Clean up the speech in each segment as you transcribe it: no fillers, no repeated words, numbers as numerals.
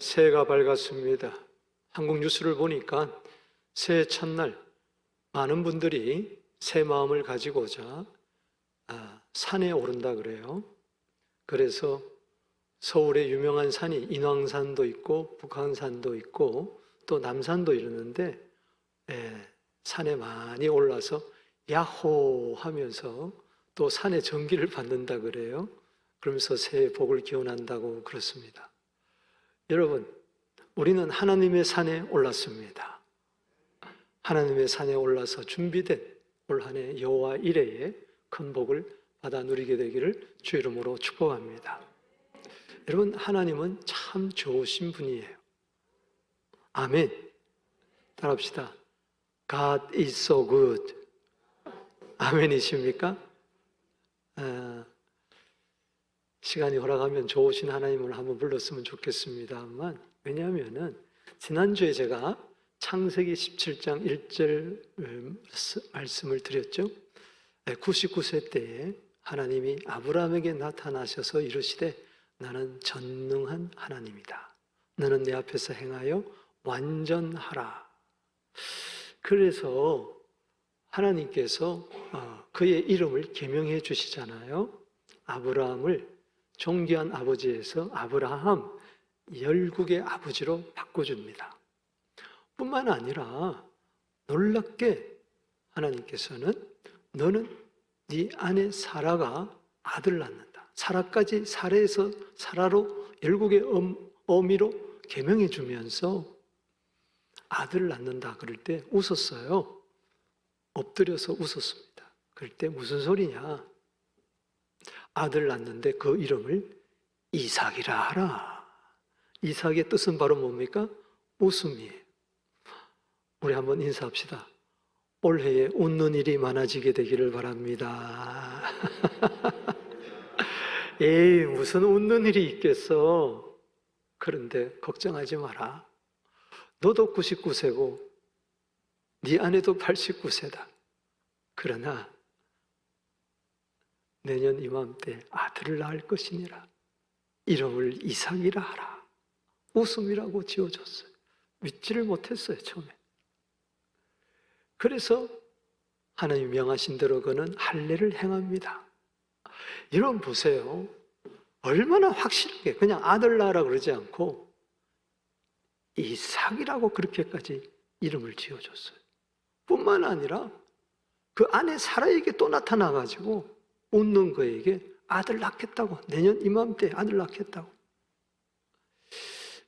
새해가 밝았습니다. 한국 뉴스를 보니까 새해 첫날 많은 분들이 새 마음을 가지고자 산에 오른다 그래요. 그래서 서울의 유명한 산이 인왕산도 있고 북한산도 있고 또 남산도 이러는데 산에 많이 올라서 야호 하면서 또 산의 전기를 받는다 그래요. 그러면서 새해 복을 기원한다고 그렇습니다. 여러분, 우리는 하나님의 산에 올랐습니다. 하나님의 산에 올라서 준비된 올 한 해 여호와 이레의 큰 복을 받아 누리게 되기를 주 이름으로 축복합니다. 여러분, 하나님은 참 좋으신 분이에요. 아멘. 따라합시다. God is so good. 아멘이십니까? 시간이 허락하면 좋으신 하나님을 한번 불렀으면 좋겠습니다만, 왜냐하면 지난주에 제가 창세기 17장 1절 말씀을 드렸죠. 99세 때에 하나님이 아브라함에게 나타나셔서 이르시되 나는 전능한 하나님이다. 너는 내 앞에서 행하여 완전하라. 그래서 하나님께서 그의 이름을 계명해 주시잖아요. 아브라함을 존귀한 아버지에서 아브라함 열국의 아버지로 바꿔줍니다. 뿐만 아니라 놀랍게 하나님께서는 너는 네 아내 사라가 아들 낳는다. 사라까지 사라에서 사라로 열국의 어미로 계명해 주면서 아들 낳는다 그럴 때 웃었어요. 엎드려서 웃었습니다. 그럴 때 무슨 소리냐? 아들 낳는데 그 이름을 이삭이라 하라. 이삭의 뜻은 바로 뭡니까? 웃음이에요. 우리 한번 인사합시다. 올해에 웃는 일이 많아지게 되기를 바랍니다. 에이, 무슨 웃는 일이 있겠어. 그런데 걱정하지 마라. 너도 99세고 네 아내도 89세다. 그러나 내년 이맘때 아들을 낳을 것이니라. 이름을 이삭이라 하라. 웃음이라고 지어줬어요. 믿지를 못했어요, 처음에. 그래서 하나님 명하신 대로 그는 할례를 행합니다. 여러분 보세요. 얼마나 확실하게 그냥 아들 낳으라 그러지 않고 이삭이라고 그렇게까지 이름을 지어줬어요. 뿐만 아니라 그 아내 사라에게 또 나타나가지고 웃는 그에게 아들 낳겠다고, 내년 이맘때 아들 낳겠다고.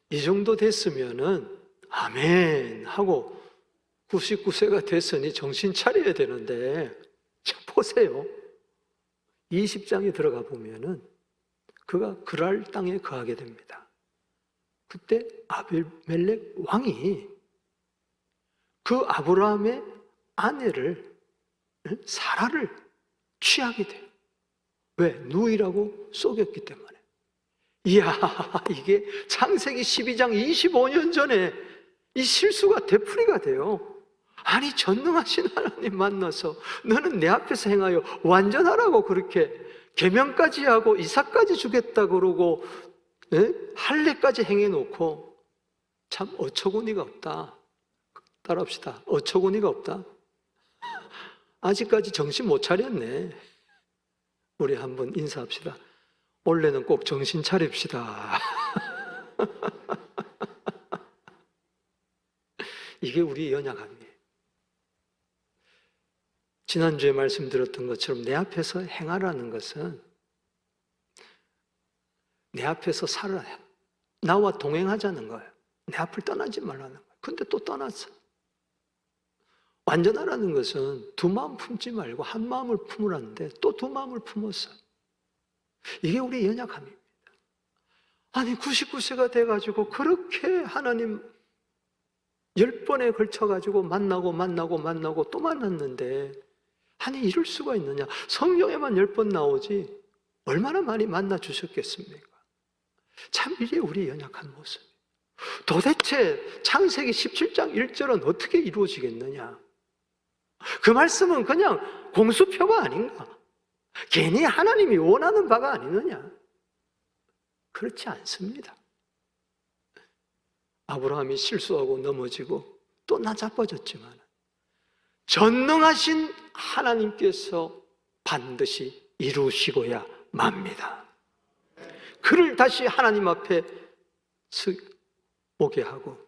이 정도 됐으면은 아멘 하고 99세가 됐으니 정신 차려야 되는데, 자 보세요. 20장에 들어가 보면은 그가 그랄 땅에 거하게 됩니다. 그때 아비멜렉 왕이 그 아브라함의 아내를, 사라를 취하게 돼요. 왜? 누이라고 속였기 때문에. 이야, 이게 창세기 12장 25년 전에 이 실수가 되풀이가 돼요. 아니, 전능하신 하나님 만나서 너는 내 앞에서 행하여 완전하라고 그렇게 계명까지 하고 이삭까지 주겠다 그러고 할례까지 행해놓고 참 어처구니가 없다. 따라합시다. 어처구니가 없다. 아직까지 정신 못 차렸네. 우리 한번 인사합시다. 올해는 꼭 정신 차립시다. 이게 우리의 연약함이에요. 지난주에 말씀드렸던 것처럼 내 앞에서 행하라는 것은 내 앞에서 살아야, 나와 동행하자는 거예요. 내 앞을 떠나지 말라는 거예요. 근데 또 떠났어. 완전하라는 것은 두 마음 품지 말고 한 마음을 품으라는데 또 두 마음을 품었어. 이게 우리의 연약함입니다. 아니, 99세가 돼가지고 그렇게 하나님 10번에 걸쳐가지고 만나고 또 만났는데, 아니 이럴 수가 있느냐. 성경에만 10번 나오지 얼마나 많이 만나 주셨겠습니까? 참 이게 우리의 연약한 모습. 도대체 창세기 17장 1절은 어떻게 이루어지겠느냐. 그 말씀은 그냥 공수표가 아닌가. 괜히 하나님이 원하는 바가 아니느냐. 그렇지 않습니다. 아브라함이 실수하고 넘어지고 또 나자빠졌지만 전능하신 하나님께서 반드시 이루시고야 맙니다. 그를 다시 하나님 앞에 오게 하고,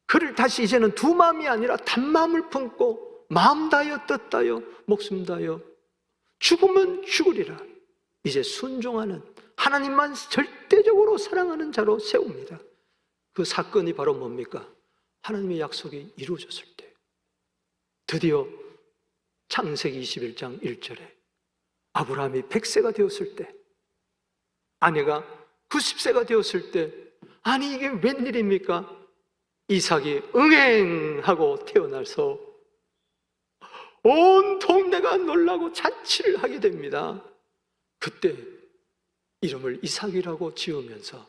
그를 다시 이제는 두 마음이 아니라 단마음을 품고 마음 다하여 뜻 다하여 목숨 다하여 죽으면 죽으리라 이제 순종하는, 하나님만 절대적으로 사랑하는 자로 세웁니다. 그 사건이 바로 뭡니까? 하나님의 약속이 이루어졌을 때, 드디어 창세기 21장 1절에 아브라함이 100세가 되었을 때, 아내가 90세가 되었을 때, 아니 이게 웬일입니까? 이삭이 응행하고 태어나서 온 동네가 놀라고 잔치를 하게 됩니다. 그때 이름을 이삭이라고 지으면서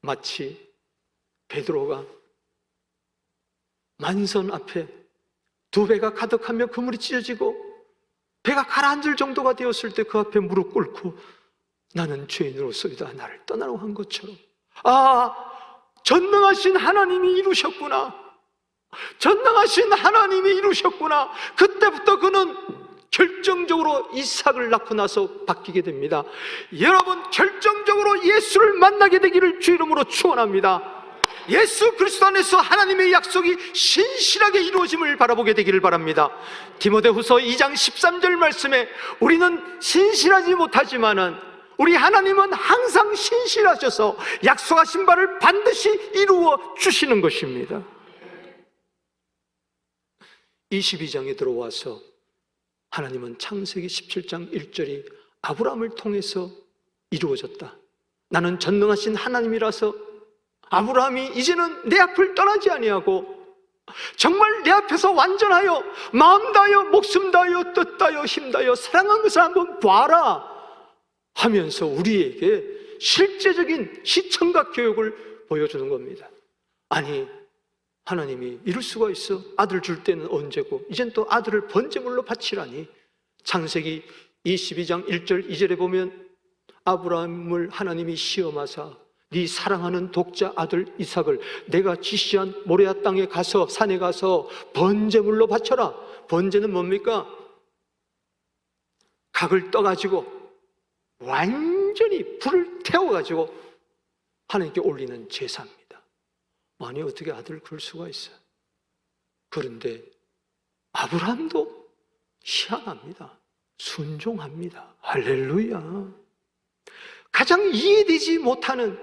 마치 베드로가 만선 앞에 두 배가 가득하며 그물이 찢어지고 배가 가라앉을 정도가 되었을 때 그 앞에 무릎 꿇고 나는 죄인으로서이다 나를 떠나라고 한 것처럼, 전능하신 하나님이 이루셨구나, 전능하신 하나님이 이루셨구나. 그때부터 그는 결정적으로 이삭을 낳고 나서 바뀌게 됩니다. 여러분, 결정적으로 예수를 만나게 되기를 주 이름으로 축원합니다. 예수 그리스도 안에서 하나님의 약속이 신실하게 이루어짐을 바라보게 되기를 바랍니다. 디모데후서 2장 13절 말씀에 우리는 신실하지 못하지만은 우리 하나님은 항상 신실하셔서 약속하신 바를 반드시 이루어 주시는 것입니다. 22장에 들어와서 하나님은 창세기 17장 1절이 아브라함을 통해서 이루어졌다. 나는 전능하신 하나님이라서 아브라함이 이제는 내 앞을 떠나지 아니하고 정말 내 앞에서 완전하여 마음 다하여 목숨 다하여 뜻 다하여 힘 다하여 사랑한 것을 한번 봐라 하면서 우리에게 실제적인 시청각 교육을 보여주는 겁니다. 아니, 하나님이 이럴 수가 있어? 아들 줄 때는 언제고 이젠 또 아들을 번제물로 바치라니. 창세기 22장 1절 2절에 보면 아브라함을 하나님이 시험하사 네 사랑하는 독자 아들 이삭을 내가 지시한 모레아 땅에 가서 산에 가서 번제물로 바쳐라. 번제는 뭡니까? 각을 떠가지고 완전히 불을 태워가지고 하나님께 올리는 제사입니다. 아니 어떻게 아들을 그럴 수가 있어요? 그런데 아브라함도 희한합니다. 순종합니다. 할렐루야. 가장 이해되지 못하는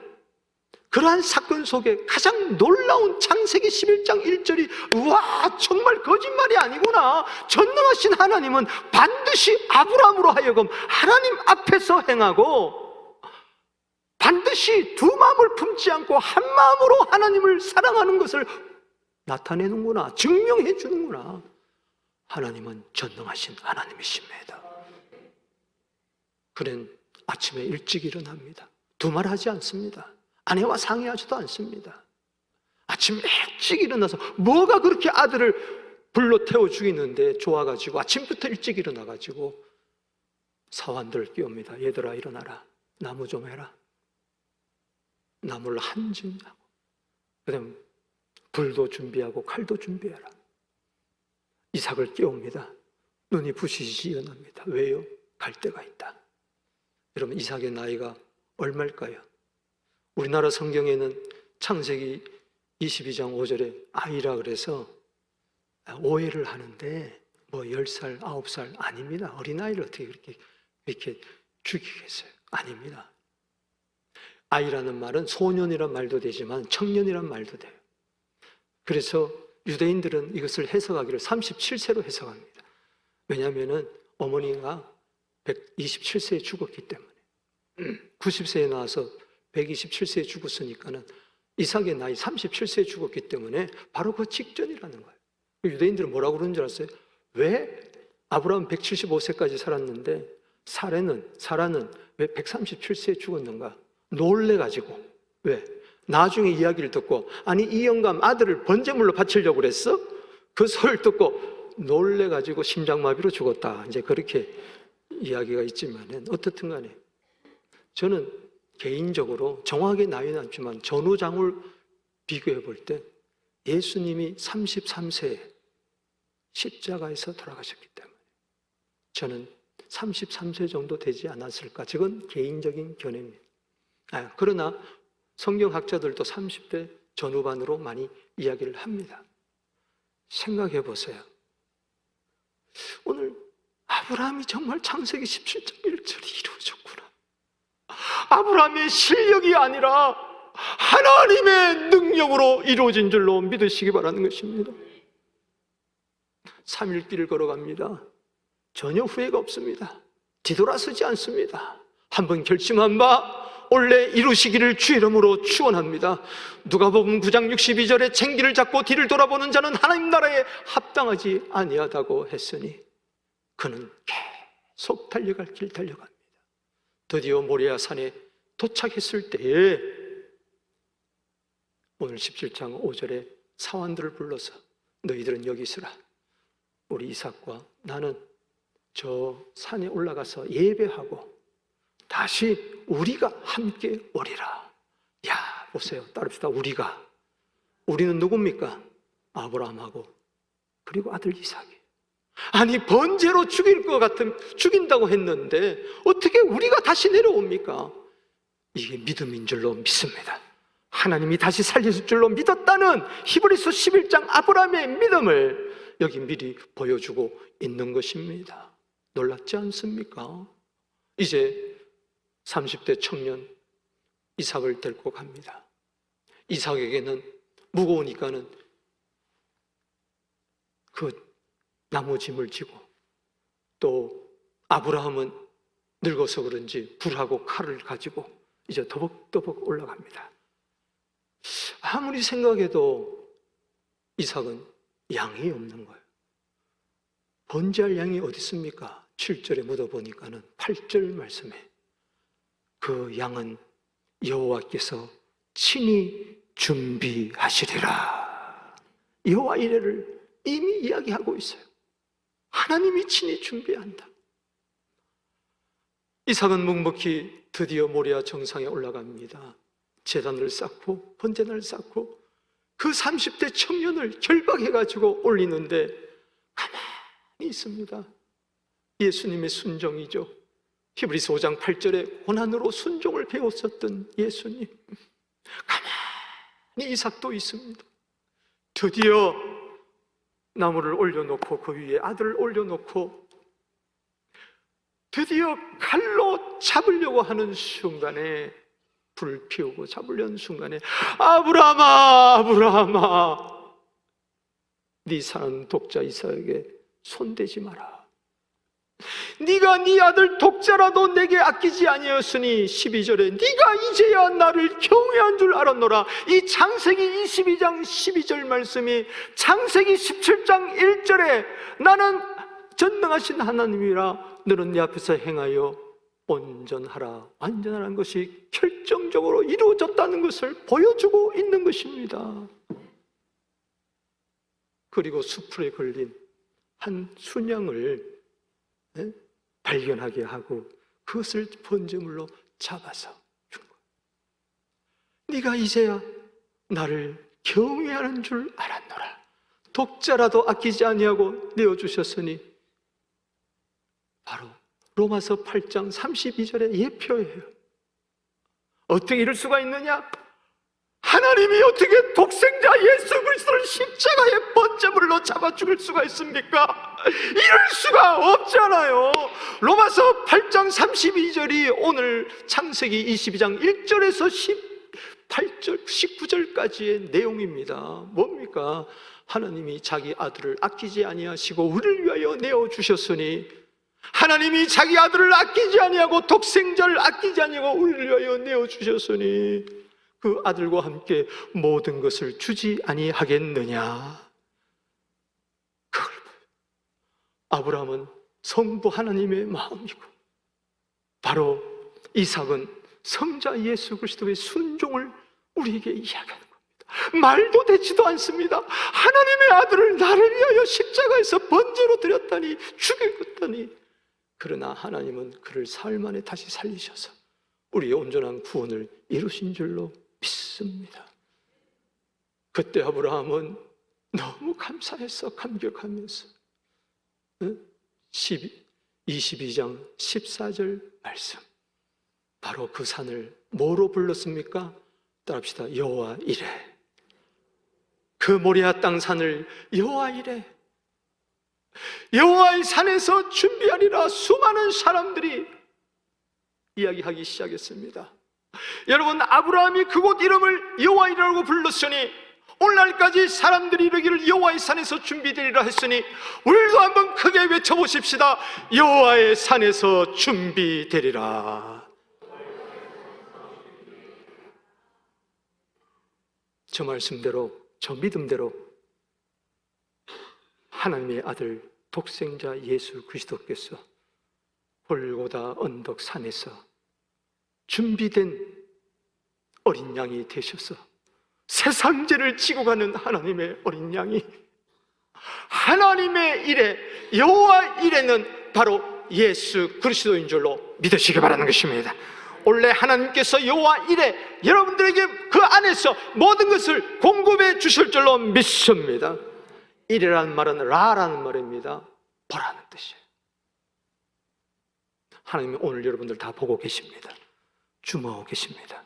그러한 사건 속에 가장 놀라운 창세기 11장 1절이 우와 정말 거짓말이 아니구나. 전능하신 하나님은 반드시 아브라함으로 하여금 하나님 앞에서 행하고 반드시 두 마음을 품지 않고 한 마음으로 하나님을 사랑하는 것을 나타내는구나, 증명해 주는구나. 하나님은 전능하신 하나님이십니다. 그는 아침에 일찍 일어납니다. 두말하지 않습니다. 아내와 상의하지도 않습니다. 아침 일찍 일어나서 뭐가 그렇게 아들을 불로 태워 죽이는데 좋아가지고 아침부터 일찍 일어나가지고 사환들 끼웁니다. 얘들아 일어나라. 나무 좀 해라. 나무를 한 줌하고 그 다음 불도 준비하고 칼도 준비해라. 이삭을 깨웁니다. 눈이 부시시 일어납니다. 왜요? 갈 데가 있다. 여러분, 이삭의 나이가 얼마일까요? 우리나라 성경에는 창세기 22장 5절에 아이라 그래서 오해를 하는데 뭐 10살, 9살 아닙니다. 어린아이를 어떻게 이렇게 죽이겠어요? 아닙니다. 아이라는 말은 소년이란 말도 되지만 청년이란 말도 돼요. 그래서 유대인들은 이것을 해석하기를 37세로 해석합니다. 왜냐하면 어머니가 127세에 죽었기 때문에 90세에 나와서 127세에 죽었으니까는 이삭의 나이 37세에 죽었기 때문에 바로 그 직전이라는 거예요. 유대인들은 뭐라고 그러는 줄 아세요? 왜 아브라함 175세까지 살았는데 사라는 왜 137세에 죽었는가? 놀래가지고. 왜? 나중에 이야기를 듣고 아니 이 영감 아들을 번제물로 바치려고 그랬어? 그 소리를 듣고 놀래가지고 심장마비로 죽었다. 이제 그렇게 이야기가 있지만은 어떻든 간에 저는 개인적으로 정확하게 나이는 않지만 전후장을 비교해 볼 때 예수님이 33세에 십자가에서 돌아가셨기 때문에 저는 33세 정도 되지 않았을까. 저건 개인적인 견해입니다. 그러나 성경학자들도 30대 전후반으로 많이 이야기를 합니다. 생각해 보세요. 오늘 아브라함이 정말 창세기 17장 1절이 이루어졌구나. 아브라함의 실력이 아니라 하나님의 능력으로 이루어진 줄로 믿으시기 바라는 것입니다. 3일 길을 걸어갑니다. 전혀 후회가 없습니다. 뒤돌아서지 않습니다. 한번 결심한 바 올해 이루시기를 주 이름으로 축원합니다. 누가복음 9장 62절에 쟁기를 잡고 뒤를 돌아보는 자는 하나님 나라에 합당하지 아니하다고 했으니 그는 계속 달려갈 길 달려갑니다. 드디어 모리아 산에 도착했을 때에 오늘 17장 5절에 사환들을 불러서 너희들은 여기 있으라. 우리 이삭과 나는 저 산에 올라가서 예배하고 다시 우리가 함께 오리라. 야, 보세요. 따릅시다. 우리는 누굽니까? 아브라함하고 그리고 아들 이삭이. 아니, 번제로 죽인다고 했는데 어떻게 우리가 다시 내려옵니까? 이게 믿음인 줄로 믿습니다. 하나님이 다시 살리실 줄로 믿었다는 히브리서 11장 아브라함의 믿음을 여기 미리 보여주고 있는 것입니다. 놀랍지 않습니까? 이제 30대 청년 이삭을 데리고 갑니다. 이삭에게는 무거우니까는 그 나무짐을 지고, 또 아브라함은 늙어서 그런지 불하고 칼을 가지고 이제 더벅더벅 올라갑니다. 아무리 생각해도 이삭은 양이 없는 거예요. 번제할 양이 어디 있습니까? 7절에 묻어보니까는 8절 말씀에 그 양은 여호와께서 친히 준비하시리라. 여호와 이레를 이미 이야기하고 있어요. 하나님이 친히 준비한다. 이삭은 묵묵히 드디어 모리아 정상에 올라갑니다. 제단을 쌓고 번제단을 쌓고 그 30대 청년을 결박해가지고 올리는데 가만히 있습니다. 예수님의 순종이죠. 히브리서 5장 8절에 고난으로 순종을 배웠었던 예수님, 가만히 이삭도 있습니다. 드디어 나무를 올려놓고 그 위에 아들을 올려놓고 드디어 칼로 잡으려고 하는 순간에, 불을 피우고 잡으려는 순간에 아브라함아 네 사랑하는 독자 이삭에게 손대지 마라. 네가 네 아들 독자라도 내게 아끼지 아니었으니 12절에 네가 이제야 나를 경외한 줄 알았노라. 이 창세기 22장 12절 말씀이 창세기 17장 1절에 나는 전능하신 하나님이라 너는 내 앞에서 행하여 온전하라, 완전하라는 것이 결정적으로 이루어졌다는 것을 보여주고 있는 것입니다. 그리고 수풀에 걸린 한 순양을 발견하게 하고 그것을 번제물로 잡아서 준 거예요. 네가 이제야 나를 경외하는 줄 알았노라. 독자라도 아끼지 아니하고 내어주셨으니 바로 로마서 8장 32절의 예표예요. 어떻게 이럴 수가 있느냐? 하나님이 어떻게 독생자 예수 그리스도를 십자가의 번제물로 잡아 죽일 수가 있습니까? 이럴 수가 없잖아요. 로마서 8장 32절이 오늘 창세기 22장 1절에서 18절, 19절까지의 내용입니다. 뭡니까? 하나님이 자기 아들을 아끼지 아니하시고 우리를 위하여 내어주셨으니, 하나님이 자기 아들을 아끼지 아니하고 독생자를 아끼지 아니하고 우리를 위하여 내어주셨으니 그 아들과 함께 모든 것을 주지 아니하겠느냐. 그걸 아브라함은 성부 하나님의 마음이고, 바로 이삭은 성자 예수 그리스도의 순종을 우리에게 이야기하는 겁니다. 말도 되지도 않습니다. 하나님의 아들을 나를 위하여 십자가에서 번제로 드렸다니, 죽였다니. 그러나 하나님은 그를 사흘 만에 다시 살리셔서 우리의 온전한 구원을 이루신 줄로 믿습니다. 그때 아브라함은 너무 감사해서 감격하면서 22장 14절 말씀, 바로 그 산을 뭐로 불렀습니까? 따라합시다. 여호와 이레. 그 모리아 땅 산을 여호와 이레, 여호와의 산에서 준비하리라. 수많은 사람들이 이야기하기 시작했습니다. 여러분, 아브라함이 그곳 이름을 여호와 이레라고 불렀으니 오늘날까지 사람들이 이르기를 여호와의 산에서 준비되리라 했으니 우리도 한번 크게 외쳐보십시다. 여호와의 산에서 준비되리라. 저 말씀대로, 저 믿음대로 하나님의 아들 독생자 예수 그리스도께서 골고다 언덕 산에서 준비된 어린 양이 되셔서 세상 죄를 지고 가는 하나님의 어린 양이, 하나님의 이레, 여호와 이레는 바로 예수 그리스도인 줄로 믿으시기 바라는 것입니다. 원래 하나님께서 여호와 이레, 여러분들에게 그 안에서 모든 것을 공급해 주실 줄로 믿습니다. 이레라는 말은 라라는 말입니다. 보라는 뜻이에요. 하나님이 오늘 여러분들 다 보고 계십니다. 주목하고 계십니다.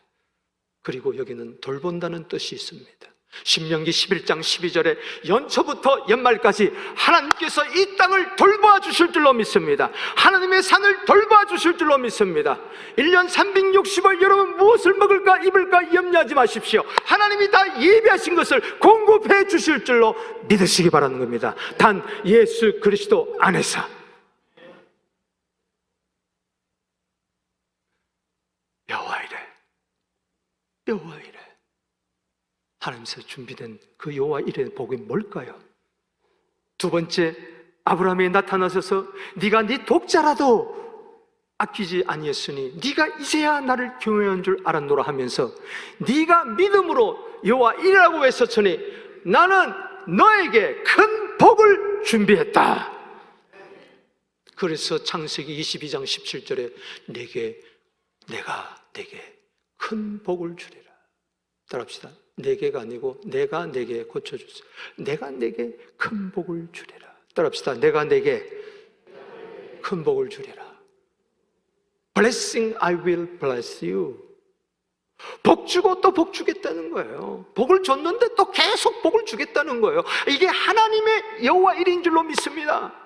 그리고 여기는 돌본다는 뜻이 있습니다. 신명기 11장 12절에 연초부터 연말까지 하나님께서 이 땅을 돌보아 주실 줄로 믿습니다. 하나님의 산을 돌보아 주실 줄로 믿습니다. 1년 360일 여러분 무엇을 먹을까 입을까 염려하지 마십시오. 하나님이 다 예비하신 것을 공급해 주실 줄로 믿으시기 바라는 겁니다. 단 예수 그리스도 안에서. 여호와 이레, 여호와 이레. 하나님께서 준비된 그 여호와 이레의 복이 뭘까요? 두 번째, 아브라함이 나타나셔서 네가 네 독자라도 아끼지 아니했으니 네가 이제야 나를 경외한 줄 알았노라 하면서 네가 믿음으로 여호와 이레라고 외쳤으니 나는 너에게 큰 복을 준비했다. 그래서 창세기 22장 17절에 내가 내게 큰 복을 주리라. 따라합시다. 내게가 아니고 내가 내게 고쳐주세요. 내가 내게 큰 복을 주리라. 따라합시다. 내가 내게 큰 복을 주리라. Blessing, I will bless you. 복 주고 또 복 주겠다는 거예요. 복을 줬는데 또 계속 복을 주겠다는 거예요. 이게 하나님의 여호와 일인 줄로 믿습니다.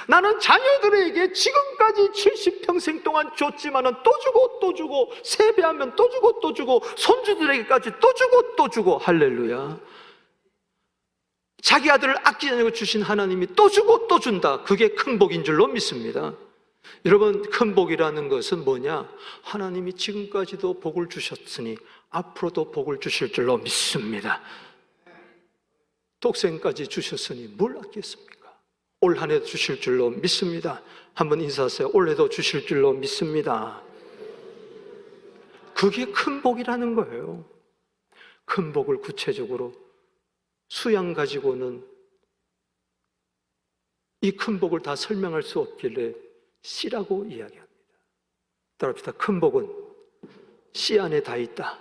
나는 자녀들에게 지금까지 70평생 동안 줬지만은 또 주고 또 주고, 세배하면 또 주고 또 주고, 손주들에게까지 또 주고 또 주고. 할렐루야. 자기 아들을 아끼지 않고 주신 하나님이 또 주고 또 준다. 그게 큰 복인 줄로 믿습니다. 여러분, 큰 복이라는 것은 뭐냐? 하나님이 지금까지도 복을 주셨으니 앞으로도 복을 주실 줄로 믿습니다. 독생까지 주셨으니 뭘 아끼겠습니까? 올 한 해도 주실 줄로 믿습니다. 한번 인사하세요. 올해도 주실 줄로 믿습니다. 그게 큰 복이라는 거예요. 큰 복을 구체적으로 수양 가지고는 이 큰 복을 다 설명할 수 없길래 씨라고 이야기합니다. 따라합시다. 큰 복은 씨 안에 다 있다.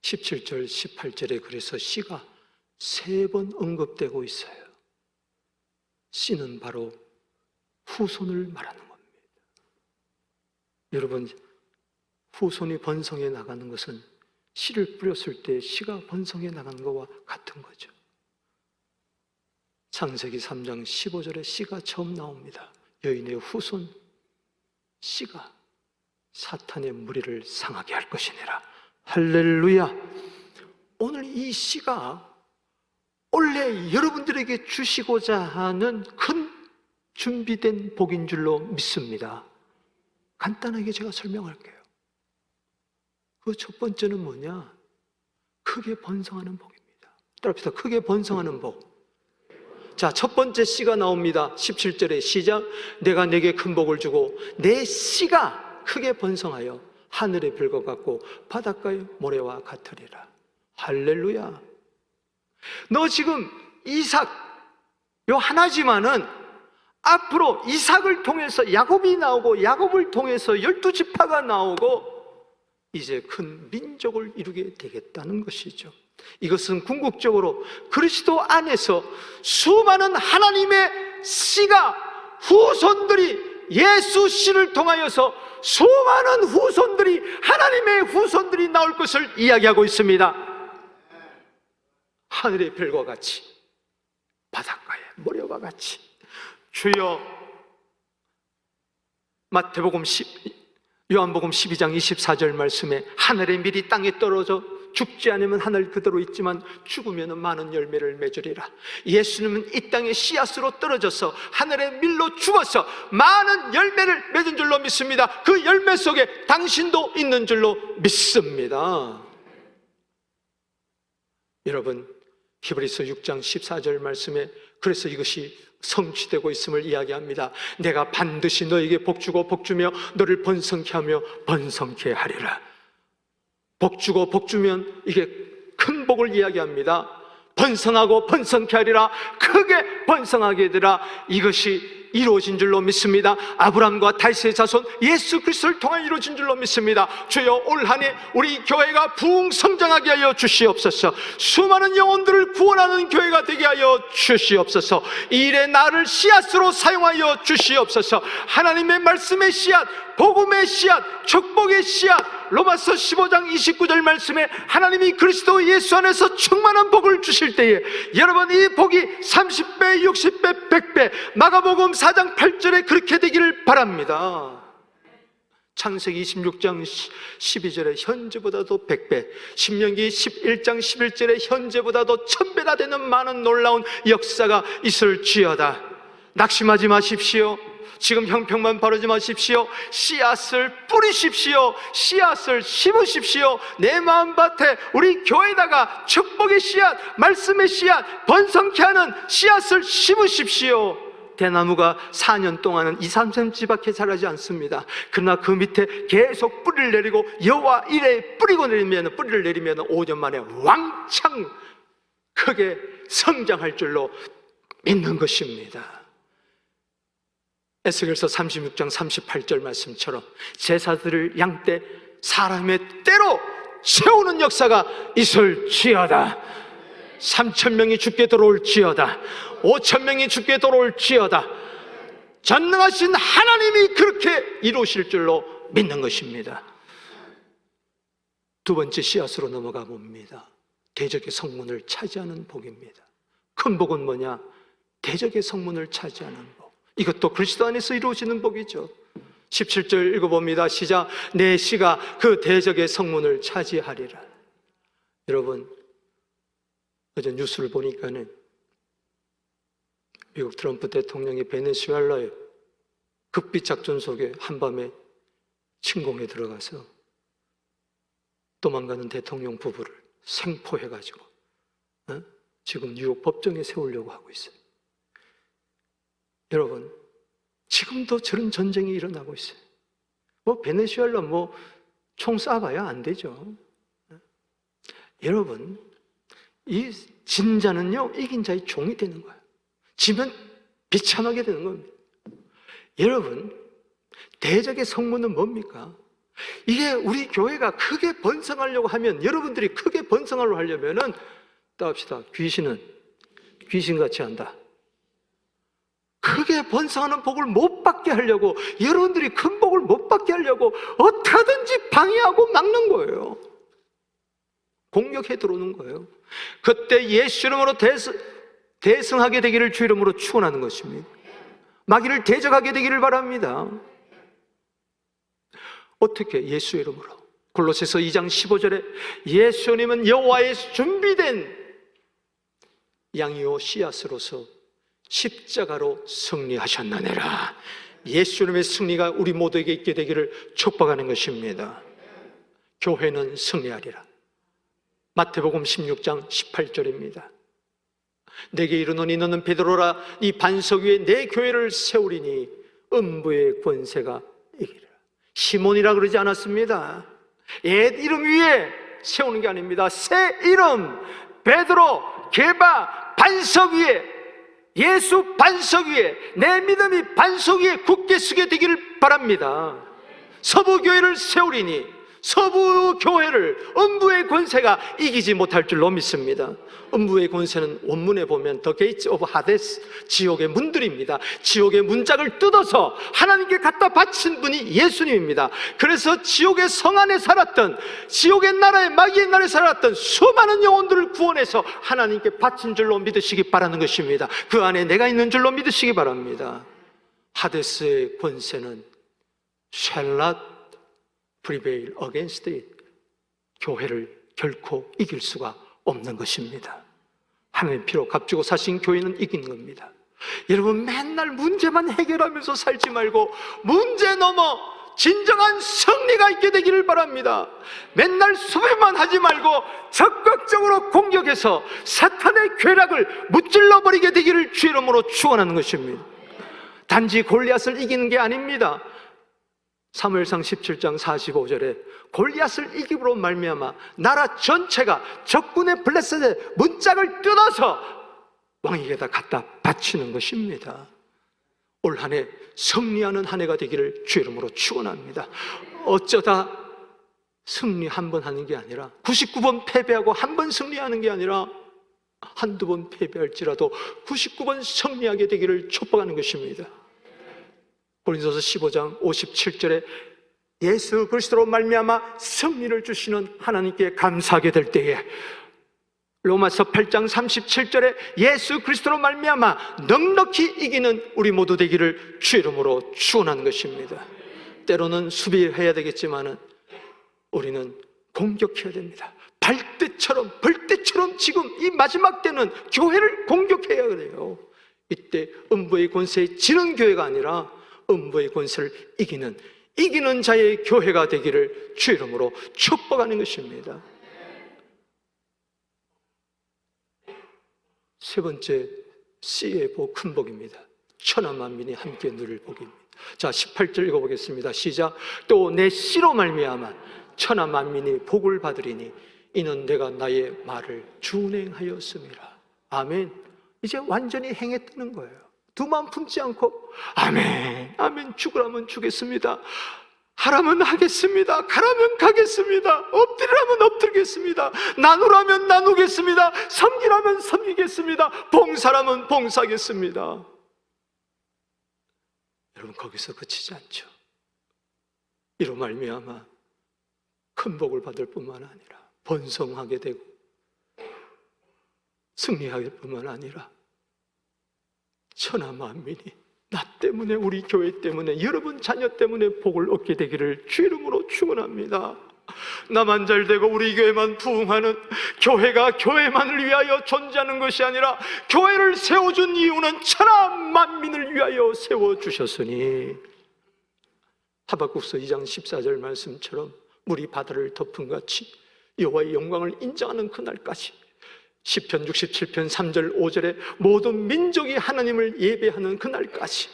17절 18절에 그래서 씨가 3번 언급되고 있어요. 씨는 바로 후손을 말하는 겁니다. 여러분, 후손이 번성해 나가는 것은 씨를 뿌렸을 때 씨가 번성해 나가는 것과 같은 거죠. 창세기 3장 15절에 씨가 처음 나옵니다. 여인의 후손 씨가 사탄의 무리를 상하게 할 것이니라. 할렐루야. 오늘 이 씨가 원래 여러분들에게 주시고자 하는 큰 준비된 복인 줄로 믿습니다. 간단하게 제가 설명할게요. 그 첫 번째는 뭐냐? 크게 번성하는 복입니다. 따라합시다. 크게 번성하는 복. 자, 첫 번째 씨가 나옵니다. 17절에 시작. 내가 내게 큰 복을 주고 내 씨가 크게 번성하여 하늘의 별과 같고 바닷가의 모래와 같으리라. 할렐루야. 너 지금 이삭 요 하나지만은 앞으로 이삭을 통해서 야곱이 나오고, 야곱을 통해서 12지파가 나오고, 이제 큰 민족을 이루게 되겠다는 것이죠. 이것은 궁극적으로 그리스도 안에서 수많은 하나님의 씨가, 후손들이, 예수 씨를 통하여서 수많은 후손들이, 하나님의 후손들이 나올 것을 이야기하고 있습니다. 하늘의 별과 같이, 바닷가의 모래와 같이. 주여, 요한복음 12장 24절 말씀에 하늘의 밀이 땅에 떨어져 죽지 않으면 하늘 그대로 있지만 죽으면 많은 열매를 맺으리라. 예수님은 이 땅에 씨앗으로 떨어져서 하늘의 밀로 죽어서 많은 열매를 맺은 줄로 믿습니다. 그 열매 속에 당신도 있는 줄로 믿습니다. 여러분, 히브리서 6장 14절 말씀에 그래서 이것이 성취되고 있음을 이야기합니다. 내가 반드시 너에게 복주고 복주며 너를 번성케 하며 번성케 하리라. 복주고 복주면 이게 큰 복을 이야기합니다. 번성하고 번성케 하리라. 크게 번성하게 되라. 이것이 이루어진 줄로 믿습니다. 아브라함과 다윗의 자손 예수 그리스도를 통해 이루어진 줄로 믿습니다. 주여, 올 한 해 우리 교회가 부흥 성장하게 하여 주시옵소서. 수많은 영혼들을 구원하는 교회가 되게 하여 주시옵소서. 이 일에 나를 씨앗으로 사용하여 주시옵소서. 하나님의 말씀의 씨앗, 복음의 씨앗, 축복의 씨앗, 로마서 15장 29절 말씀에 하나님이 그리스도 예수 안에서 충만한 복을 주실 때에 여러분, 이 복이 30배, 60배, 100배, 마가복음 4장 8절에 그렇게 되기를 바랍니다. 창세기 26장 12절에 현재보다도 100배, 신명기 11장 11절에 현재보다도 1000배나 되는 많은 놀라운 역사가 있을지어다. 낙심하지 마십시오. 지금 형평만 바르지 마십시오. 씨앗을 뿌리십시오. 씨앗을 심으십시오. 내 마음밭에, 우리 교회에다가 축복의 씨앗, 말씀의 씨앗, 번성케 하는 씨앗을 심으십시오. 대나무가 4년 동안은 2, 3cm밖에 자라지 않습니다. 그러나 그 밑에 계속 뿌리를 내리고 여호와 이래 뿌리를 내리면 5년 만에 왕창 크게 성장할 줄로 믿는 것입니다. 에스겔서 36장 38절 말씀처럼 제사들을 양떼 사람의 때로 세우는 역사가 있을지어다. 3,000명이 죽게 들어올지어다. 5,000명이 죽게 들어올지어다. 전능하신 하나님이 그렇게 이루실 줄로 믿는 것입니다. 두 번째 씨앗으로 넘어가 봅니다. 대적의 성문을 차지하는 복입니다. 큰 복은 뭐냐? 대적의 성문을 차지하는 복. 이것도 그리스도 안에서 이루어지는 복이죠. 17절 읽어봅니다. 시작. 내 씨가 그 대적의 성문을 차지하리라. 여러분, 어제 뉴스를 보니까는 미국 트럼프 대통령이 베네수엘라에 극비 작전 속에 한밤에 침공에 들어가서 도망가는 대통령 부부를 생포해가지고 지금 뉴욕 법정에 세우려고 하고 있어요. 여러분, 지금도 저런 전쟁이 일어나고 있어요. 베네수엘라 총 쏴봐야 안 되죠. 여러분, 이 진자는요, 이긴 자의 종이 되는 거예요. 지면 비참하게 되는 겁니다. 여러분, 대적의 성문은 뭡니까? 이게 우리 교회가 크게 번성하려고 하면, 여러분들이 크게 번성하려고 하려면은, 따합시다. 귀신은 귀신같이 한다. 크게 번성하는 복을 못 받게 하려고, 여러분들이 큰 복을 못 받게 하려고 어떻게든지 방해하고 막는 거예요. 공격해 들어오는 거예요. 그때 예수 이름으로 대승하게 되기를 주 이름으로 축원하는 것입니다. 마귀를 대적하게 되기를 바랍니다. 어떻게? 예수 이름으로. 골로새서 2장 15절에 예수님은 여호와의 준비된 양이요 씨앗으로서 십자가로 승리하셨나내라. 예수님의 승리가 우리 모두에게 있게 되기를 축복하는 것입니다. 교회는 승리하리라. 마태복음 16장 18절입니다. 내게 이르노니 너는 베드로라. 이 반석 위에 내 교회를 세우리니 음부의 권세가 이기리라. 시몬이라 그러지 않았습니다. 옛 이름 위에 세우는 게 아닙니다. 새 이름, 베드로, 게바, 반석 위에 예수 반석 위에, 내 믿음이 반석 위에 굳게 서게 되기를 바랍니다. 서부교회를 세우리니 서부교회를 음부의 권세가 이기지 못할 줄로 믿습니다. 음부의 권세는 원문에 보면 The Gates of Hades, 지옥의 문들입니다. 지옥의 문짝을 뜯어서 하나님께 갖다 바친 분이 예수님입니다. 그래서 지옥의 성 안에 살았던, 지옥의 나라에, 마귀의 나라에 살았던 수많은 영혼들을 구원해서 하나님께 바친 줄로 믿으시기 바라는 것입니다. 그 안에 내가 있는 줄로 믿으시기 바랍니다. 하데스의 권세는 shall not prevail against it. 교회를 결코 이길 수가 없는 것입니다. 하나님의 피로 값주고 사신 교회는 이기는 겁니다. 여러분, 맨날 문제만 해결하면서 살지 말고 문제 넘어 진정한 승리가 있게 되기를 바랍니다. 맨날 수비만 하지 말고 적극적으로 공격해서 사탄의 괴락을 무찔러 버리게 되기를 주의 이름으로 축원하는 것입니다. 단지 골리앗을 이기는 게 아닙니다. 사무엘상 17장 45절에 골리앗을 이김으로 말미암아 나라 전체가 적군의 블레셋의 문짝을 뜯어서 왕에게다 갖다 바치는 것입니다. 올 한 해 승리하는 한 해가 되기를 주의 이름으로 축원합니다. 어쩌다 승리 한 번 하는 게 아니라 99번 패배하고 한 번 승리하는 게 아니라 한두 번 패배할지라도 99번 승리하게 되기를 축복하는 것입니다. 고린도서 15장 57절에 예수 그리스도로 말미암아 승리를 주시는 하나님께 감사하게 될 때에, 로마서 8장 37절에 예수 그리스도로 말미암아 넉넉히 이기는 우리 모두 되기를 주의 이름으로 축원하는 것입니다. 때로는 수비해야 되겠지만은 우리는 공격해야 됩니다. 발대처럼, 벌떼처럼 지금 이 마지막 때는 교회를 공격해야 돼요. 이때 음부의 권세에 지는 교회가 아니라 음부의 권세를 이기는 자의 교회가 되기를 주의 이름으로 축복하는 것입니다. 세 번째 C의 복, 큰 복입니다. 천하 만민이 함께 누릴 복입니다. 자, 18절 읽어보겠습니다. 시작. 또 내 씨로 말미암아 천하 만민이 복을 받으리니 이는 내가 나의 말을 준행하였음이라. 아멘. 이제 완전히 행했다는 거예요. 두 마음 품지 않고 아멘, 아멘. 죽으라면 죽겠습니다, 하라면 하겠습니다, 가라면 가겠습니다, 엎드리라면 엎드리겠습니다, 나누라면 나누겠습니다, 섬기라면 섬기겠습니다, 봉사라면 봉사하겠습니다. 여러분, 거기서 그치지 않죠. 이로 말미암아 큰 복을 받을 뿐만 아니라 번성하게 되고 승리할 뿐만 아니라 천하 만민이 나 때문에, 우리 교회 때문에, 여러분 자녀 때문에 복을 얻게 되기를 주의 이름으로 축원합니다. 나만 잘 되고 우리 교회만 부흥하는, 교회가 교회만을 위하여 존재하는 것이 아니라 교회를 세워준 이유는 천하 만민을 위하여 세워주셨으니, 하박국서 2장 14절 말씀처럼 물이 바다를 덮은 같이 여호와의 영광을 인정하는 그날까지, 시편 67편 3절 5절에 모든 민족이 하나님을 예배하는 그날까지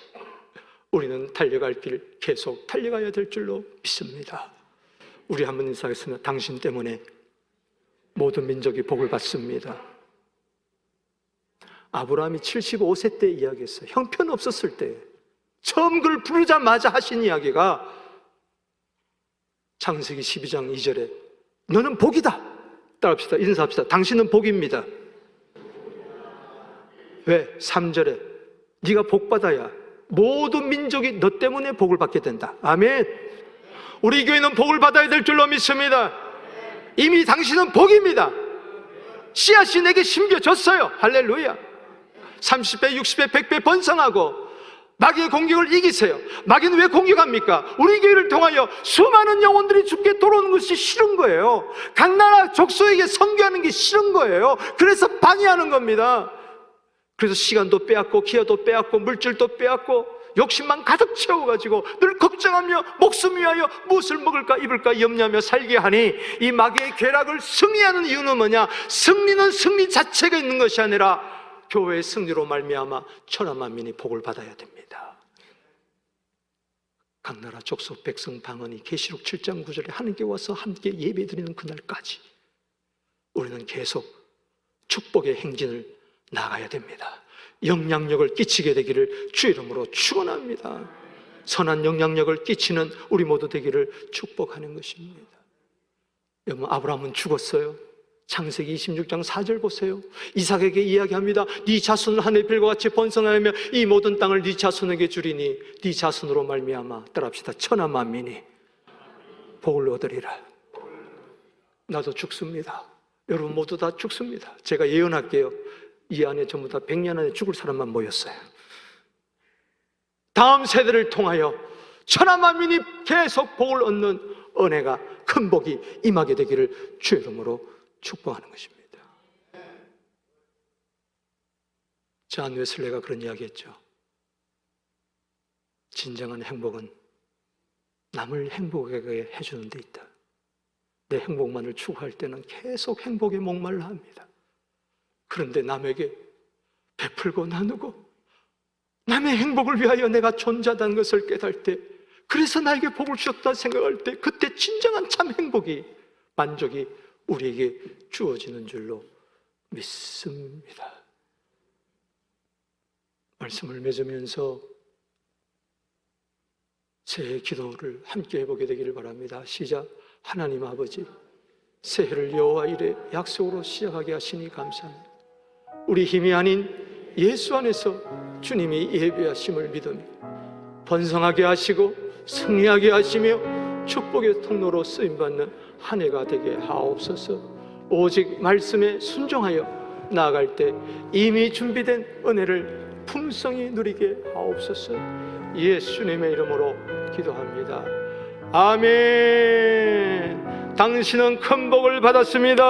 우리는 달려갈 길 계속 달려가야 될 줄로 믿습니다. 우리 한번 인사하겠습니다. 당신 때문에 모든 민족이 복을 받습니다. 아브라함이 75세 때 이야기했어요. 형편 없었을 때 처음 그를 부르자마자 하신 이야기가 창세기 12장 2절에 너는 복이다. 따라합시다. 인사합시다. 당신은 복입니다. 왜? 3절에 네가 복받아야 모든 민족이 너 때문에 복을 받게 된다. 아멘. 우리 교회는 복을 받아야 될 줄로 믿습니다. 이미 당신은 복입니다. 씨앗이 내게 심겨졌어요. 할렐루야. 30배, 60배, 100배 번성하고 마귀의 공격을 이기세요. 마귀는 왜 공격합니까? 우리 교회를 통하여 수많은 영혼들이 죽게 돌아오는 것이 싫은 거예요. 각 나라 족속에게 선교하는 게 싫은 거예요. 그래서 방해하는 겁니다. 그래서 시간도 빼앗고 기회도 빼앗고 물질도 빼앗고 욕심만 가득 채워가지고 늘 걱정하며 목숨 위하여 무엇을 먹을까 입을까 염려하며 살게 하니, 이 마귀의 괴락을 승리하는 이유는 뭐냐? 승리는 승리 자체가 있는 것이 아니라 교회의 승리로 말미암아 천하 만민이 복을 받아야 됩니다. 각 나라 족속 백성 방언이 계시록 7장 9절에 하나님께 와서 함께 예배드리는 그날까지 우리는 계속 축복의 행진을 나가야 됩니다. 영향력을 끼치게 되기를 주 이름으로 축원합니다. 선한 영향력을 끼치는 우리 모두 되기를 축복하는 것입니다. 여러분, 아브라함은 죽었어요. 창세기 26장 4절 보세요. 이삭에게 이야기합니다. 네 자손을 하늘의 별과 같이 번성하며 이 모든 땅을 네 자손에게 주리니 네 자손으로 말미암아, 따라합시다, 천하 만민이 복을 얻으리라. 나도 죽습니다. 여러분 모두 다 죽습니다. 제가 예언할게요. 이 안에 전부 다 100년 안에 죽을 사람만 모였어요. 다음 세대를 통하여 천하 만민이 계속 복을 얻는 은혜가, 큰 복이 임하게 되기를 주의 이름으로 축복하는 것입니다. 존 웨슬레가 그런 이야기했죠. 진정한 행복은 남을 행복하게 해주는 데 있다. 내 행복만을 추구할 때는 계속 행복에 목말라 합니다. 그런데 남에게 베풀고 나누고 남의 행복을 위하여 내가 존재하다는 것을 깨달을 때, 그래서 나에게 복을 주셨다 생각할 때, 그때 진정한 참 행복이, 만족이 우리에게 주어지는 줄로 믿습니다. 말씀을 맺으면서 새해 기도를 함께 해보게 되기를 바랍니다. 시작. 하나님 아버지, 새해를 여호와 일의 약속으로 시작하게 하시니 감사합니다. 우리 힘이 아닌 예수 안에서 주님이 예배하심을 믿으며 번성하게 하시고 승리하게 하시며 축복의 통로로 쓰임받는 한 해가 되게 하옵소서. 오직 말씀에 순종하여 나아갈 때 이미 준비된 은혜를 풍성히 누리게 하옵소서. 예수님의 이름으로 기도합니다. 아멘. 당신은 큰 복을 받았습니다.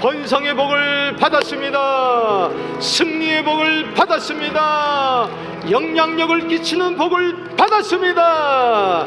번성의 복을 받았습니다. 승리의 복을 받았습니다. 영향력을 끼치는 복을 받았습니다.